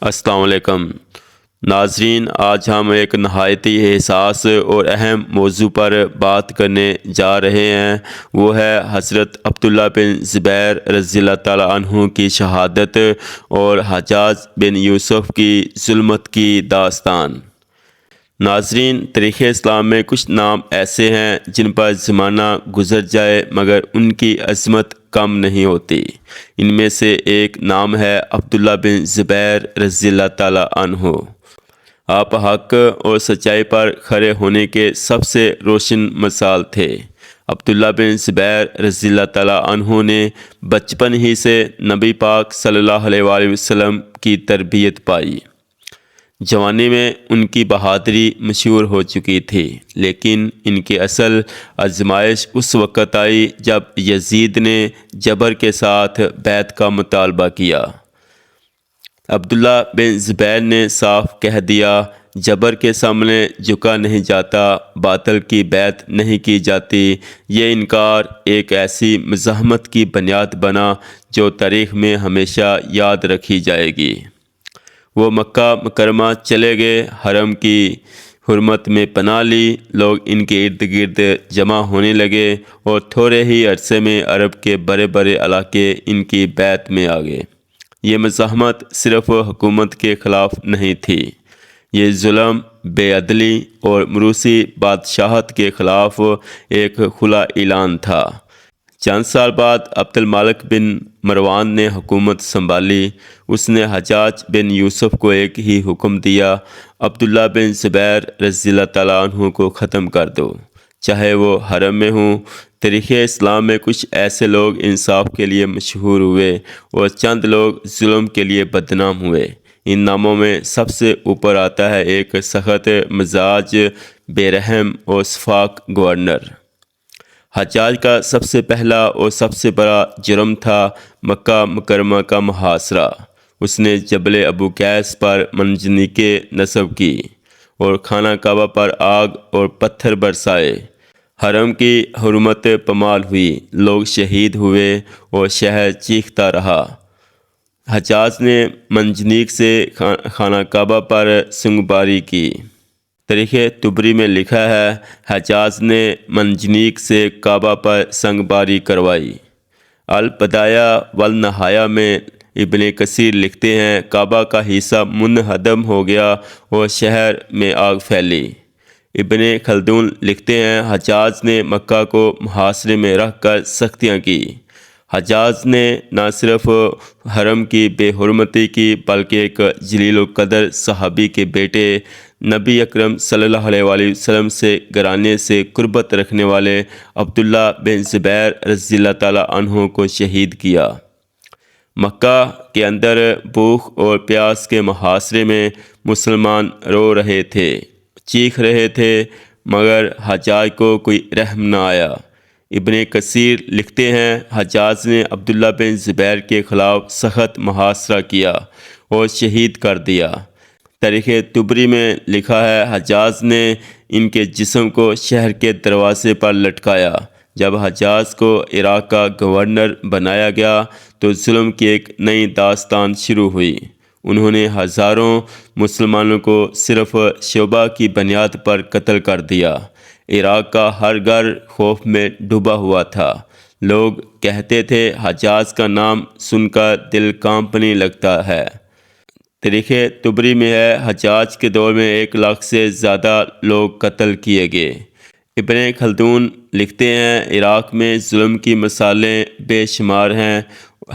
السلام علیکم ناظرین، آج ہم ایک نہایتی حساس اور اہم موضوع پر بات کرنے جا رہے ہیں۔ وہ ہے حضرت عبداللہ بن زبیر رضی اللہ تعالیٰ عنہ کی شہادت اور حجاج بن یوسف کی ظلمت کی داستان۔ ناظرین، تاریخ اسلام میں کچھ نام ایسے ہیں جن پر زمانہ گزر جائے مگر ان کی عظمت کم نہیں ہوتی۔ ان میں سے ایک نام ہے عبداللہ بن زبیر رضی اللہ تعالیٰ عنہ۔ آپ حق اور سچائی پر کھڑے ہونے کے سب سے روشن مثال تھے۔ عبداللہ بن زبیر رضی اللہ تعالیٰ عنہ نے بچپن ہی سے نبی پاک صلی اللہ علیہ وآلہ وسلم کی تربیت پائی۔ جوانی میں ان کی بہادری مشہور ہو چکی تھی، لیکن ان کی اصل آزمائش اس وقت آئی جب یزید نے جبر کے ساتھ بیعت کا مطالبہ کیا۔ عبداللہ بن زبیر نے صاف کہہ دیا، جبر کے سامنے جھکا نہیں جاتا، باطل کی بیعت نہیں کی جاتی۔ یہ انکار ایک ایسی مزاحمت کی بنیاد بنا جو تاریخ میں ہمیشہ یاد رکھی جائے گی۔ وہ مکہ مکرمہ چلے گئے، حرم کی حرمت میں پناہ لی، لوگ ان کے ارد گرد جمع ہونے لگے اور تھوڑے ہی عرصے میں عرب کے بڑے بڑے علاقے ان کی بیعت میں آ گئے۔ یہ مزاحمت صرف حکومت کے خلاف نہیں تھی، یہ ظلم، بے عدلی اور موروثی بادشاہت کے خلاف ایک کھلا اعلان تھا۔ چند سال بعد عبد الملک بن مروان نے حکومت سنبھالی۔ اس نے حجاج بن یوسف کو ایک ہی حکم دیا، عبداللہ بن زبیر رضی اللہ تعالیٰ عنہ کو ختم کر دو، چاہے وہ حرم میں ہوں۔ تاریخ اسلام میں کچھ ایسے لوگ انصاف کے لیے مشہور ہوئے اور چند لوگ ظلم کے لیے بدنام ہوئے۔ ان ناموں میں سب سے اوپر آتا ہے ایک سخت مزاج، بے رحم اور شفاق گورنر۔ حجاج کا سب سے پہلا اور سب سے بڑا جرم تھا مکہ مکرمہ کا محاصرہ۔ اس نے جبل ابو قیس پر منجنیقیں نصب کی اور خانہ کعبہ پر آگ اور پتھر برسائے۔ حرم کی حرمت پامال ہوئی، لوگ شہید ہوئے اور شہر چیختا رہا۔ حجاج نے منجنیق سے خانہ کعبہ پر سنگباری کی۔ تاریخ طبری میں لکھا ہے، حجاج نے منجنیق سے کعبہ پر سنگباری کروائی۔ البدایہ والنہایہ میں ابن کثیر لکھتے ہیں، کعبہ کا حصہ منہدم ہو گیا اور شہر میں آگ پھیلی۔ ابن خلدون لکھتے ہیں، حجاج نے مکہ کو محاصرے میں رکھ کر سختیاں کی۔ حجاج نے نہ صرف حرم کی بے حرمتی کی بلکہ ایک جلیل القدر صحابی کے بیٹے، نبی اکرم صلی اللہ علیہ وآلہ وسلم سے گھرانے سے قربت رکھنے والے عبداللہ بن زبیر رضی اللہ تعالیٰ عنہ کو شہید کیا۔ مکہ کے اندر بھوک اور پیاس کے محاصرے میں مسلمان رو رہے تھے، چیخ رہے تھے، مگر حجاج کو کوئی رحم نہ آیا۔ ابن کثیر لکھتے ہیں، حجاج نے عبداللہ بن زبیر کے خلاف سخت محاصرہ کیا اور شہید کر دیا۔ تاریخ طبری میں لکھا ہے، حجاج نے ان کے جسم کو شہر کے دروازے پر لٹکایا۔ جب حجاج کو عراق کا گورنر بنایا گیا تو ظلم کی ایک نئی داستان شروع ہوئی۔ انہوں نے ہزاروں مسلمانوں کو صرف شبہ کی بنیاد پر قتل کر دیا۔ عراق کا ہر گھر خوف میں ڈوبا ہوا تھا۔ لوگ کہتے تھے، حجاج کا نام سن کر دل کانپنے لگتا ہے۔ تاریخ طبری میں ہے، حجاج کے دور میں 1 لاکھ سے زیادہ لوگ قتل کیے گئے۔ ابن خلدون لکھتے ہیں، عراق میں ظلم کی مثالیں بے شمار ہیں،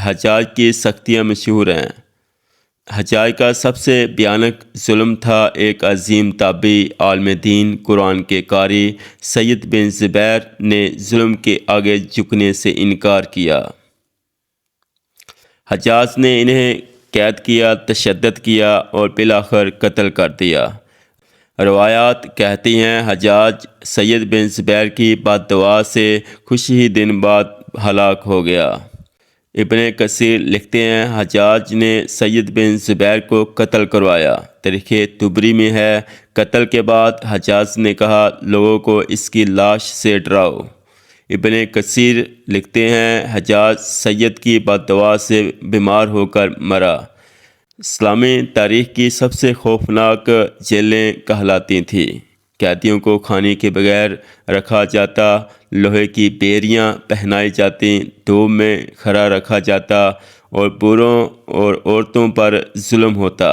حجاج کی سختیاں مشہور ہیں۔ حجاج کا سب سے بھیانک ظلم تھا ایک عظیم تابعی، عالم دین، قرآن کے قاری سید بن زبیر نے ظلم کے آگے جھکنے سے انکار کیا۔ حجاج نے انہیں قید کیا، تشدد کیا اور بالآخر قتل کر دیا۔ روایات کہتی ہیں، حجاج سید بن زبیر کی بد دعا سے کچھ ہی دن بعد ہلاک ہو گیا۔ ابن کثیر لکھتے ہیں، حجاج نے سید بن زبیر کو قتل کروایا۔ تاریخ طبری میں ہے، قتل کے بعد حجاج نے کہا، لوگوں کو اس کی لاش سے ڈراؤ۔ ابن کثیر لکھتے ہیں، حجاج سید کی بد دعا سے بیمار ہو کر مرا۔ اسلامی تاریخ کی سب سے خوفناک جیلیں کہلاتی تھیں۔ قیدیوں کو کھانے کے بغیر رکھا جاتا، لوہے کی بیریاں پہنائی جاتی، دھوپ میں کھڑا رکھا جاتا اور بوڑھوں اور عورتوں پر ظلم ہوتا۔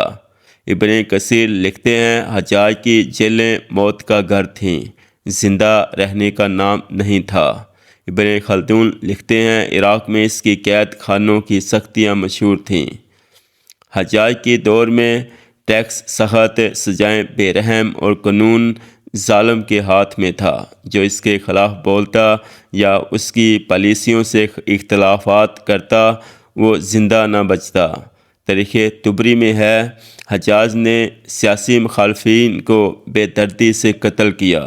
ابن کثیر لکھتے ہیں حجاج کی جیلیں موت کا گھر تھیں، زندہ رہنے کا نام نہیں تھا۔ ابن خلدون لکھتے ہیں عراق میں اس کی قید خانوں کی سختیاں مشہور تھیں۔ حجاج کے دور میں ٹیکس سخت، سزائیں بے رحم اور قانون ظالم کے ہاتھ میں تھا۔ جو اس کے خلاف بولتا یا اس کی پالیسیوں سے اختلافات کرتا وہ زندہ نہ بچتا۔ تاریخ طبری میں ہے حجاج نے سیاسی مخالفین کو بے دردی سے قتل کیا۔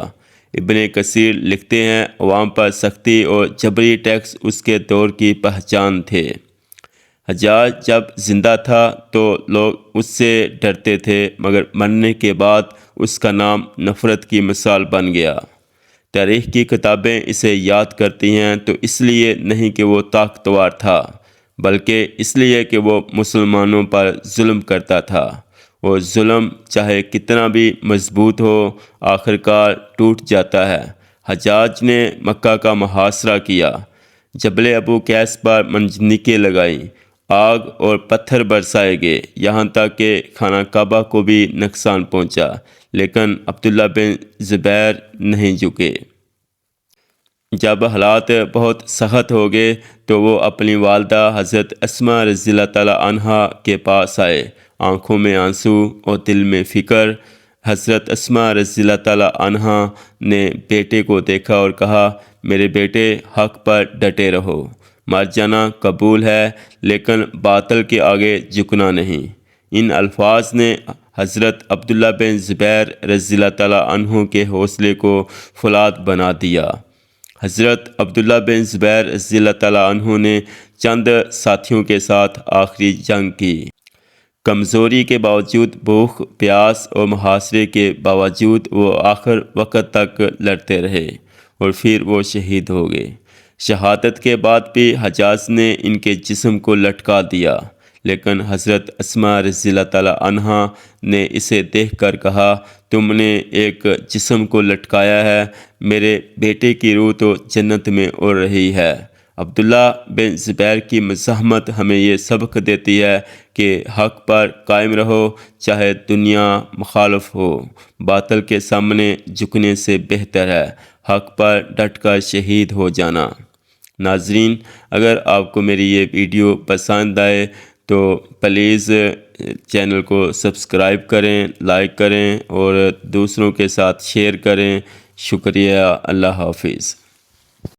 ابن کثیر لکھتے ہیں عوام پر سختی اور جبری ٹیکس اس کے دور کی پہچان تھے۔ حجاج جب زندہ تھا تو لوگ اس سے ڈرتے تھے، مگر مرنے کے بعد اس کا نام نفرت کی مثال بن گیا۔ تاریخ کی کتابیں اسے یاد کرتی ہیں تو اس لیے نہیں کہ وہ طاقتور تھا، بلکہ اس لیے کہ وہ مسلمانوں پر ظلم کرتا تھا۔ وہ ظلم چاہے کتنا بھی مضبوط ہو آخرکار ٹوٹ جاتا ہے۔ حجاج نے مکہ کا محاصرہ کیا، جبل ابو قیس پر منجنیقیں لگائیں، آگ اور پتھر برسائے گئے، یہاں تک کہ خانہ کعبہ کو بھی نقصان پہنچا، لیکن عبداللہ بن زبیر نہیں جھکے۔ جب حالات بہت سخت ہو گئے تو وہ اپنی والدہ حضرت اسماء رضی اللہ تعالیٰ عنہا کے پاس آئے، آنکھوں میں آنسو اور دل میں فکر۔ حضرت اسماء رضی اللہ تعالیٰ عنہا نے بیٹے کو دیکھا اور کہا میرے بیٹے حق پر ڈٹے رہو، مر جانا قبول ہے لیکن باطل کے آگے جھکنا نہیں۔ ان الفاظ نے حضرت عبداللہ بن زبیر رضی اللہ تعالیٰ عنہ کے حوصلے کو فولاد بنا دیا۔ حضرت عبداللہ بن زبیر رضی اللہ تعالیٰ عنہ نے چند ساتھیوں کے ساتھ آخری جنگ کی۔ کمزوری کے باوجود، بھوک پیاس اور محاصرے کے باوجود وہ آخر وقت تک لڑتے رہے اور پھر وہ شہید ہو گئے۔ شہادت کے بعد بھی حجاج نے ان کے جسم کو لٹکا دیا، لیکن حضرت اسماء رضی اللہ تعالیٰ عنہا نے اسے دیکھ کر کہا تم نے ایک جسم کو لٹکایا ہے، میرے بیٹے کی روح تو جنت میں اڑ رہی ہے۔ عبداللہ بن زبیر کی مزاحمت ہمیں یہ سبق دیتی ہے کہ حق پر قائم رہو، چاہے دنیا مخالف ہو۔ باطل کے سامنے جھکنے سے بہتر ہے حق پر ڈٹ کر شہید ہو جانا۔ ناظرین، اگر آپ کو میری یہ ویڈیو پسند آئے تو پلیز چینل کو سبسکرائب کریں، لائک کریں اور دوسروں کے ساتھ شیئر کریں۔ شکریہ، اللہ حافظ۔